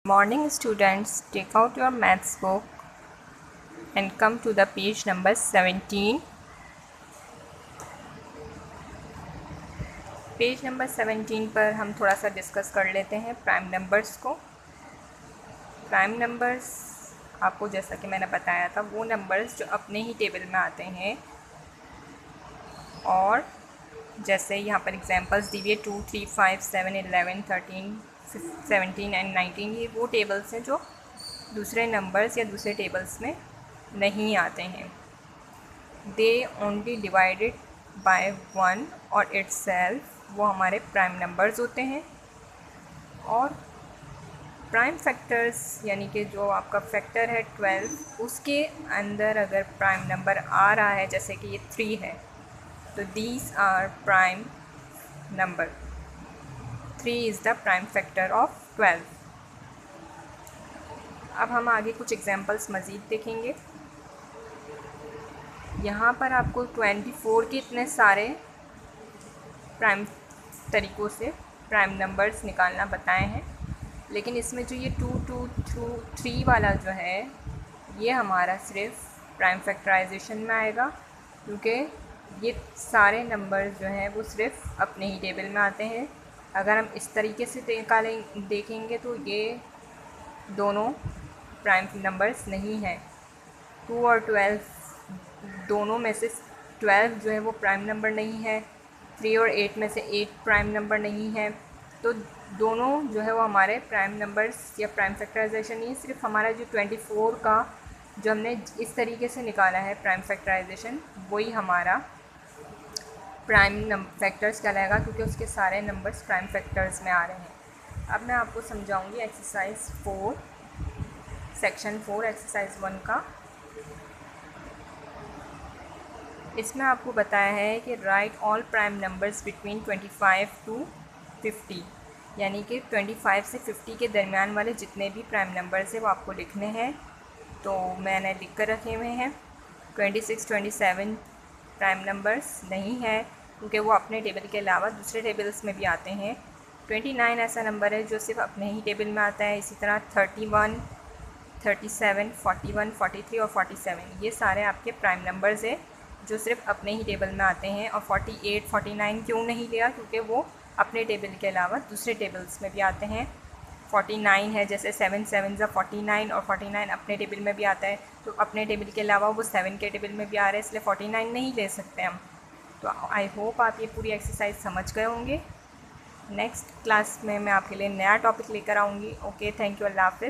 Morning students, take out your maths book and come to the page number 17. Page number 17 पर हम थोड़ा सा discuss कर लेते हैं प्राइम नंबर्स को। प्राइम नंबर्स आपको जैसा कि मैंने बताया था वो नंबर्स जो अपने ही टेबल में आते हैं, और जैसे यहाँ पर एग्जांपल्स दी हुई है 2, 3, 5, 7, 11, 13, 17 एंड 19। ये वो टेबल्स हैं जो दूसरे नंबर्स या दूसरे टेबल्स में नहीं आते हैं। दे ओनली डिवाइडेड बाय 1 और इटसेल्फ, वो हमारे प्राइम नंबर्स होते हैं। और प्राइम फैक्टर्स यानी कि जो आपका फैक्टर है 12, उसके अंदर अगर प्राइम नंबर आ रहा है, जैसे कि ये 3 है, तो these are prime number. 3 is the prime factor of 12। अब हम आगे कुछ एग्जांपल्स मज़ीद देखेंगे। यहाँ पर आपको 24 के इतने सारे प्राइम तरीक़ों से प्राइम नंबर्स निकालना बताए हैं, लेकिन इसमें जो ये 2, 2, 2, 3 वाला जो है, ये हमारा सिर्फ प्राइम फैक्टराइजेशन में आएगा, क्योंकि ये सारे नंबर्स जो हैं वो सिर्फ अपने ही टेबल में आते हैं। अगर हम इस तरीके से देखेंगे तो ये दोनों प्राइम नंबर्स नहीं हैं। 2 और 12 दोनों में से 12 जो है वो प्राइम नंबर नहीं है। 3 और 8 में से 8 प्राइम नंबर नहीं है। तो दोनों जो है वो हमारे प्राइम नंबर्स या प्राइम फैक्टराइजेशन नहीं, सिर्फ हमारा जो 24 का जो हमने इस तरीके से निकाला है प्राइम फैक्टराइजेशन, वही हमारा प्राइम फैक्टर्स कहलाएगा, क्योंकि उसके सारे नंबर्स प्राइम फैक्टर्स में आ रहे हैं। अब मैं आपको समझाऊंगी एक्सरसाइज 4 सेक्शन 4 एक्सरसाइज 1 का। इसमें आपको बताया है कि right all prime numbers between 25 to 50, यानी कि 25 से 50 के दरमियान वाले जितने भी प्राइम नंबर्स हैं वो आपको लिखने हैं। तो मैंने लिख कर रखे हुए हैं। 26, 27 प्राइम नंबर्स नहीं है, क्योंकि वो अपने टेबल के अलावा दूसरे टेबल्स में भी आते हैं। 29 ऐसा नंबर है जो सिर्फ अपने ही टेबल में आता है। इसी तरह 31, 37, 41, 43 और 47, ये सारे आपके प्राइम नंबर्स हैं जो सिर्फ अपने ही टेबल में आते हैं। और 48, 49 क्यों नहीं लिया, क्योंकि वो अपने टेबल के अलावा दूसरे टेबल्स में भी आते हैं। 49 है, जैसे 7 7 49, और 49 अपने टेबल में भी आता है, तो अपने टेबल के अलावा वो 7 के टेबल में भी आ रहा है, इसलिए 49 नहीं ले सकते हम। तो आई होप आप ये पूरी एक्सरसाइज समझ गए होंगे। नेक्स्ट क्लास में मैं आपके लिए नया टॉपिक लेकर आऊँगी। ओके, थैंक यू, अल्लाह हाफ़िज़।